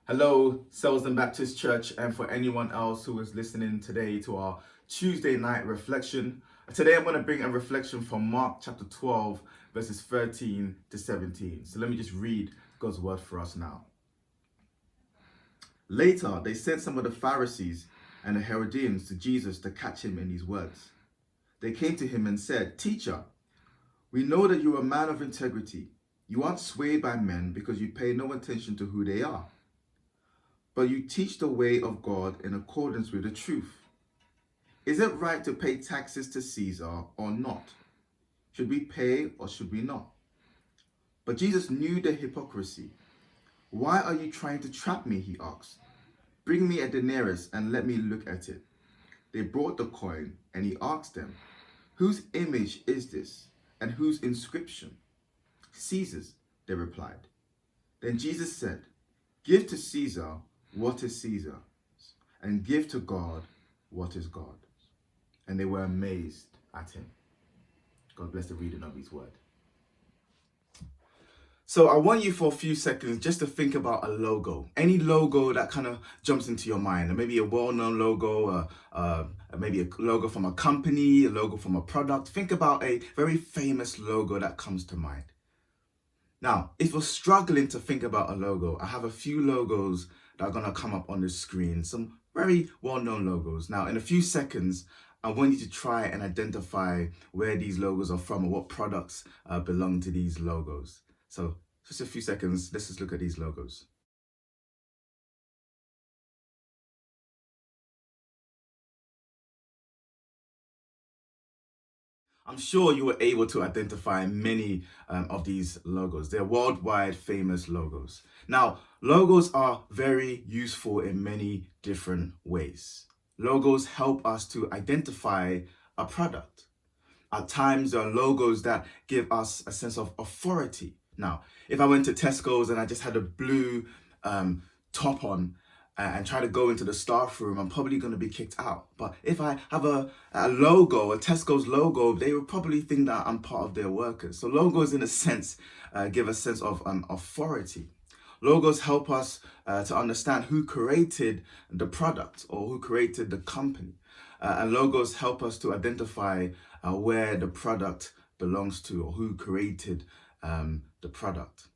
Hello, Selsden Baptist Church, and for anyone else who is listening today to our Tuesday night reflection. Today I'm going to bring a reflection from Mark chapter 12, verses 13 to 17. So let me just read God's word for us now. Later, they sent some of the Pharisees and the Herodians to Jesus to catch him in these words. They came to him and said, "Teacher, we know that you are a man of integrity. You aren't swayed by men because you pay no attention to who they are. But you teach the way of God in accordance with the truth. Is it right to pay taxes to Caesar or not? Should we pay or should we not?" But Jesus knew their hypocrisy. "Why are you trying to trap me?" he asked. "Bring me a denarius and let me look at it." They brought the coin, and he asked them, "Whose image is this, and whose inscription?" "Caesar's," they replied. Then Jesus said, "Give to Caesar what is Caesar's, and give to God what is God's." And they were amazed at him. God bless the reading of his word. So I want you for a few seconds just to think about a logo. Any logo that kind of jumps into your mind. Maybe a well-known logo, maybe a logo from a company, a logo from a product. Think about a very famous logo that comes to mind. Now, if you're struggling to think about a logo, I have a few logos that are going to come up on the screen. Some very well-known logos. Now, in a few seconds, I want you to try and identify where these logos are from or what products belong to these logos. So just a few seconds, let's just look at these logos. I'm sure you were able to identify many of these logos. They're worldwide famous logos. Now, logos are very useful in many different ways. Logos help us to identify a product. At times, there are logos that give us a sense of authority. Now, if I went to Tesco's and I just had a blue top on and try to go into the staff room, I'm probably going to be kicked out. But if I have a logo, a Tesco's logo, they will probably think that I'm part of their workers. So logos, in a sense, give a sense of authority. Logos help us to understand who created the product or who created the company. And logos help us to identify where the product belongs to or who created the product.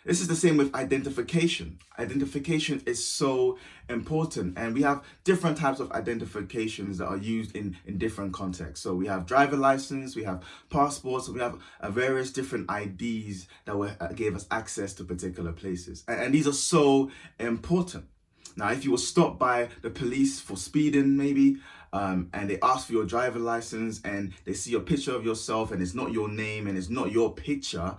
This is the same with identification. Identification is so important, and we have different types of identifications that are used in different contexts. So we have driver license, we have passports, we have various different IDs that will give us access to particular places. And these are so important. Now, if you were stopped by the police for speeding, maybe, and they ask for your driver license and they see a picture of yourself and it's not your name and it's not your picture,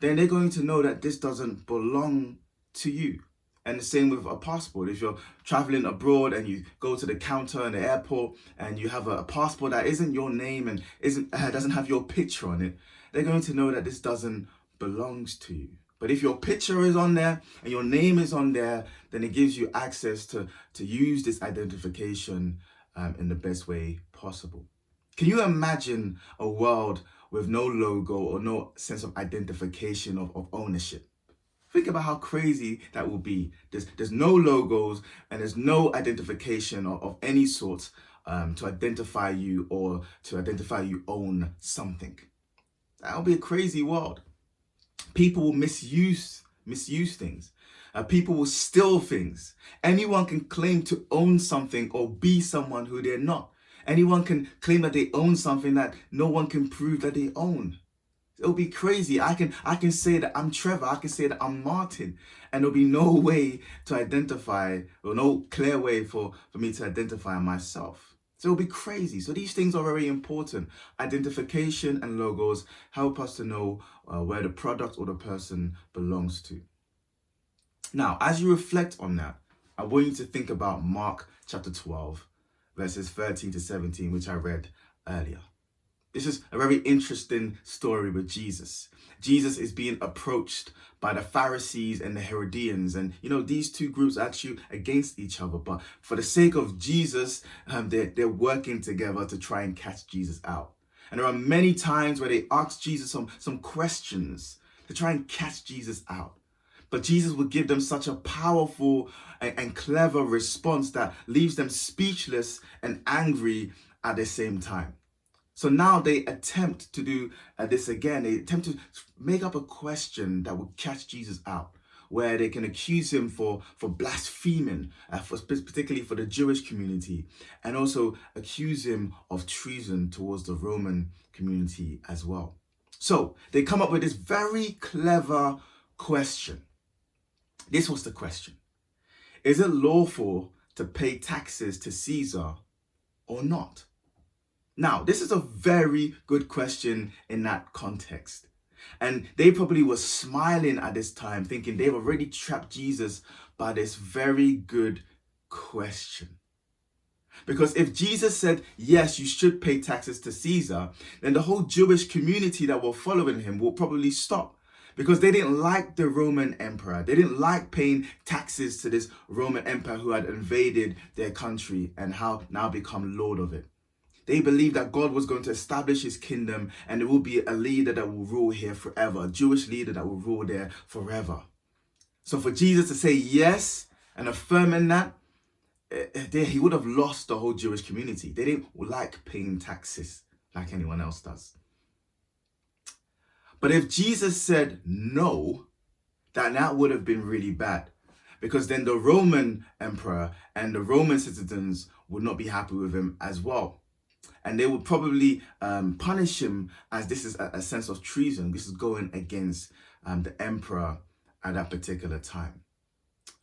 then they're going to know that this doesn't belong to you. And the same with a passport. If you're traveling abroad and you go to the counter in the airport and you have a passport that isn't your name and doesn't have your picture on it, they're going to know that this doesn't belong to you. But if your picture is on there and your name is on there, then it gives you access to use this identification in the best way possible. Can you imagine a world with no logo or no sense of identification of ownership? Think about how crazy that will be. There's no logos and there's no identification of any sort to identify you or to identify you own something. That would be a crazy world. People will misuse things. People will steal things. Anyone can claim to own something or be someone who they're not. Anyone can claim that they own something that no one can prove that they own. It'll be crazy. I can say that I'm Trevor. I can say that I'm Martin. And there'll be no way to identify, or no clear way for me to identify myself. So it'll be crazy. So these things are very important. Identification and logos help us to know where the product or the person belongs to. Now, as you reflect on that, I want you to think about Mark chapter 12, verses 13 to 17, which I read earlier. This is a very interesting story with Jesus. Jesus is being approached by the Pharisees and the Herodians. And, these two groups are actually against each other. But for the sake of Jesus, they're working together to try and catch Jesus out. And there are many times where they ask Jesus some questions to try and catch Jesus out. But Jesus would give them such a powerful and clever response that leaves them speechless and angry at the same time. So now they attempt to do this again. They attempt to make up a question that would catch Jesus out, where they can accuse him for blaspheming, particularly for the Jewish community, and also accuse him of treason towards the Roman community as well. So they come up with this very clever question. This was the question. Is it lawful to pay taxes to Caesar or not? Now, this is a very good question in that context. And they probably were smiling at this time, thinking they've already trapped Jesus by this very good question. Because if Jesus said, yes, you should pay taxes to Caesar, then the whole Jewish community that were following him will probably stop. Because they didn't like the Roman emperor. They didn't like paying taxes to this Roman emperor who had invaded their country and how now become lord of it. They believed that God was going to establish his kingdom and there will be a leader that will rule here forever, a Jewish leader that will rule there forever. So for Jesus to say yes and affirming that, he would have lost the whole Jewish community. They didn't like paying taxes like anyone else does. But if Jesus said no, that would have been really bad. Because then the Roman emperor and the Roman citizens would not be happy with him as well. And they would probably punish him, as this is a sense of treason. This is going against the emperor at that particular time.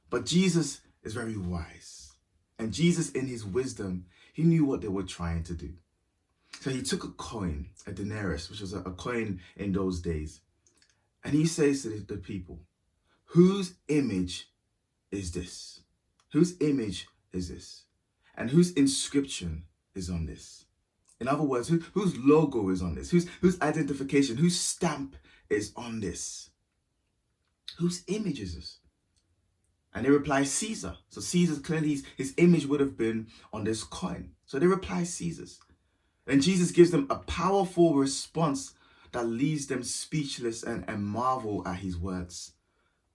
But Jesus is very wise. And Jesus, in his wisdom, he knew what they were trying to do. So he took a coin, a denarius, which was a coin in those days. And he says to the people, whose image is this? Whose image is this? And whose inscription is on this? In other words, whose logo is on this? Whose identification, whose stamp is on this? Whose image is this? And they reply, Caesar. So Caesar, clearly his image would have been on this coin. So they reply, Caesar's. And Jesus gives them a powerful response that leaves them speechless and marvel at his words.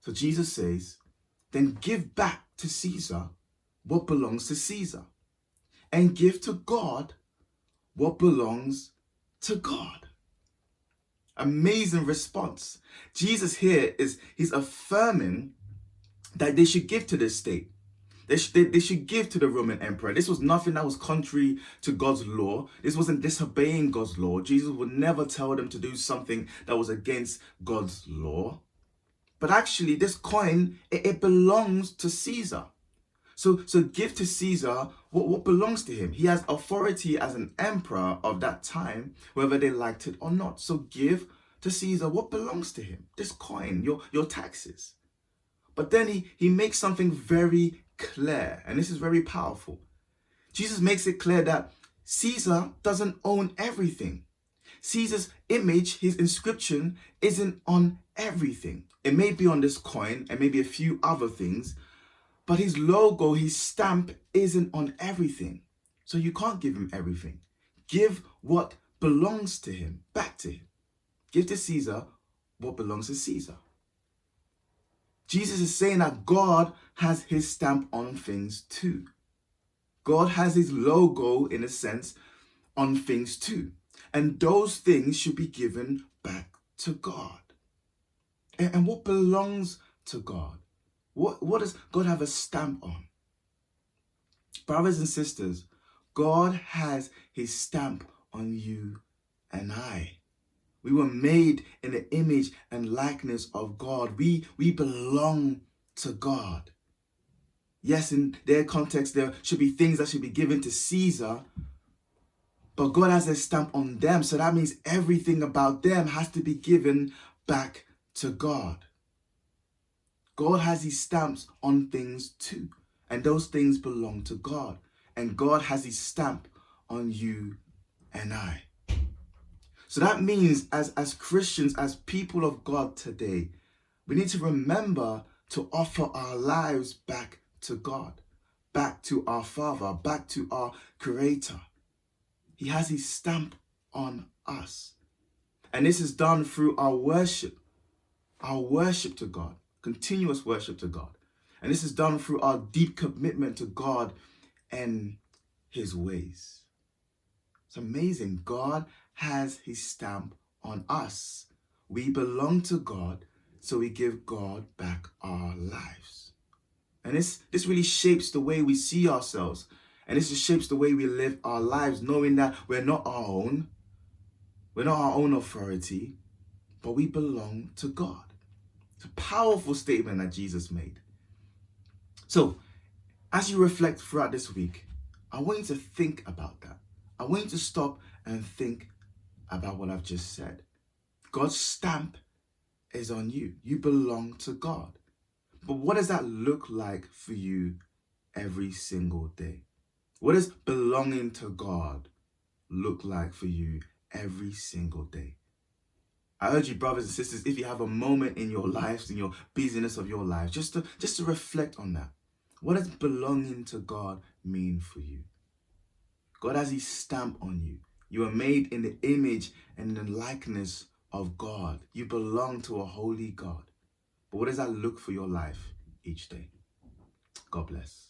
So Jesus says, then give back to Caesar what belongs to Caesar, and give to God what belongs to God. Amazing response. Jesus here he's affirming that they should give to the state. They should give to the Roman emperor. This was nothing that was contrary to God's law. This wasn't disobeying God's law. Jesus would never tell them to do something that was against God's law. But actually, this coin, it belongs to Caesar. So give to Caesar what belongs to him. He has authority as an emperor of that time, whether they liked it or not. So give to Caesar what belongs to him. This coin, your taxes. But then he makes something very clear, and this is very powerful. Jesus makes it clear that Caesar doesn't own everything. Caesar's image, his inscription, isn't on everything. It may be on this coin and maybe a few other things, but his logo, his stamp isn't on everything. So you can't give him everything. Give what belongs to him back to him. Give to Caesar what belongs to Caesar. Jesus is saying that God has his stamp on things too. God has his logo, in a sense, on things too. And those things should be given back to God. And what belongs to God? What does God have a stamp on? Brothers and sisters, God has his stamp on you and I. We were made in the image and likeness of God. We belong to God. Yes, in their context, there should be things that should be given to Caesar, but God has a stamp on them. So that means everything about them has to be given back to God. God has his stamps on things too. And those things belong to God. And God has his stamp on you and I. So that means as Christians, as people of God today, we need to remember to offer our lives back to God, back to our Father, back to our Creator. He has his stamp on us. And this is done through our worship to God. continuous worship to God. And this is done through our deep commitment to God and his ways. It's amazing. God has his stamp on us. We belong to God, so we give God back our lives. And this really shapes the way we see ourselves. And this just shapes the way we live our lives, knowing that we're not our own. We're not our own authority, but we belong to God. It's a powerful statement that Jesus made. So, as you reflect throughout this week, I want you to think about that. I want you to stop and think about what I've just said. God's stamp is on you. You belong to God. But what does that look like for you every single day? What does belonging to God look like for you every single day? I urge you, brothers and sisters, if you have a moment in your lives, in your busyness of your lives, just to reflect on that. What does belonging to God mean for you? God has his stamp on you. You are made in the image and in the likeness of God. You belong to a holy God. But what does that look for your life each day? God bless.